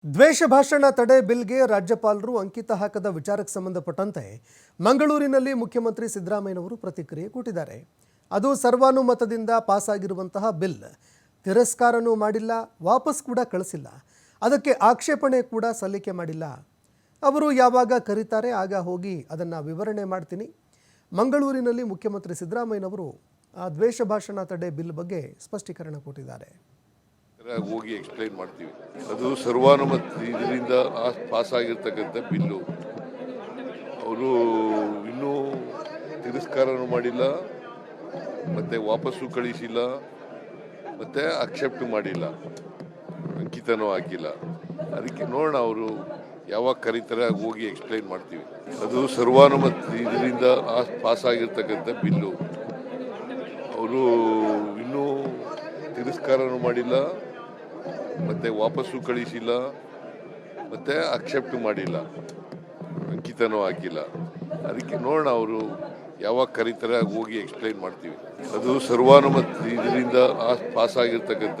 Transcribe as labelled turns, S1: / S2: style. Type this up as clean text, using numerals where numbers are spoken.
S1: ದ್ವೇಷ ಭಾಷಣ ತಡೆ ಬಿಲ್ಗೆ ರಾಜ್ಯಪಾಲರು ಅಂಕಿತ ಹಾಕದ ವಿಚಾರಕ್ಕೆ ಸಂಬಂಧಪಟ್ಟಂತೆ ಮಂಗಳೂರಿನಲ್ಲಿ ಮುಖ್ಯಮಂತ್ರಿ ಸಿದ್ದರಾಮಯ್ಯನವರು ಪ್ರತಿಕ್ರಿಯೆ ಕೊಟ್ಟಿದ್ದಾರೆ. ಅದು ಸರ್ವಾನುಮತದಿಂದ ಪಾಸ್ ಆಗಿರುವಂತಹ ಬಿಲ್ ತಿರಸ್ಕಾರನೂ ಮಾಡಿಲ್ಲ, ವಾಪಸ್ ಕೂಡ ಕಳಿಸಿಲ್ಲ, ಅದಕ್ಕೆ ಆಕ್ಷೇಪಣೆ ಕೂಡ ಸಲ್ಲಿಕೆ ಮಾಡಿಲ್ಲ. ಅವರು ಯಾವಾಗ ಕರೀತಾರೆ ಆಗ ಹೋಗಿ ಅದನ್ನು ವಿವರಣೆ ಮಾಡ್ತೀನಿ. ಮಂಗಳೂರಿನಲ್ಲಿ ಮುಖ್ಯಮಂತ್ರಿ ಸಿದ್ದರಾಮಯ್ಯನವರು ಆ ದ್ವೇಷ ಭಾಷಣ ತಡೆ ಬಿಲ್ ಬಗ್ಗೆ ಸ್ಪಷ್ಟೀಕರಣ ಕೊಟ್ಟಿದ್ದಾರೆ.
S2: ಹೋಗಿ ಎಕ್ಸ್ಪ್ಲೈನ್ ಮಾಡ್ತೀವಿ. ಅದು ಸರ್ವಾನುಮತದಿಂದ ಪಾಸ್ ಆಗಿರ್ತಕ್ಕಂಥ ಬಿಲ್ಲು. ಅವರು ಇನ್ನೂ ತಿರಸ್ಕಾರನೂ ಮಾಡಿಲ್ಲ, ಮತ್ತೆ ವಾಪಸ್ಸು ಕಳಿಸಿಲ್ಲ, ಮತ್ತೆ ಅಕ್ಸೆಪ್ಟ್ ಮಾಡಿಲ್ಲ, ಅಂಕಿತನೂ ಹಾಕಿಲ್ಲ. ಅದಕ್ಕೆ ನೋಡೋಣ ಅವರು ಯಾವಾಗ ಕರೀತಾರೆ ಹೋಗಿ ಎಕ್ಸ್ಪ್ಲೈನ್ ಮಾಡ್ತೀವಿ. ಅದು ಸರ್ವಾನುಮತದಿಂದ ಪಾಸ್ ಆಗಿರ್ತಕ್ಕಂಥ ಬಿಲ್ಲು. ಅವರು ಇನ್ನೂ ತಿರಸ್ಕಾರನೂ ಮಾಡಿಲ್ಲ, ಮತ್ತೆ ವಾಪಸ್ಸು ಕಳಿಸಿಲ್ಲ, ಮತ್ತೆ ಅಕ್ಸೆಪ್ಟ್ ಮಾಡಿಲ್ಲ, ಅಂಕಿತನೂ ಹಾಕಿಲ್ಲ. ಅದಕ್ಕೆ ನೋಡೋಣ ಅವರು ಯಾವಾಗ ಕರೀತಾರೆ ಹೋಗಿ ಎಕ್ಸ್ಪ್ಲೈನ್ ಮಾಡ್ತೀವಿ. ಅದು ಸರ್ವಾನುಮತದಿಂದ ಪಾಸ್ ಆಗಿರ್ತಕ್ಕಂಥ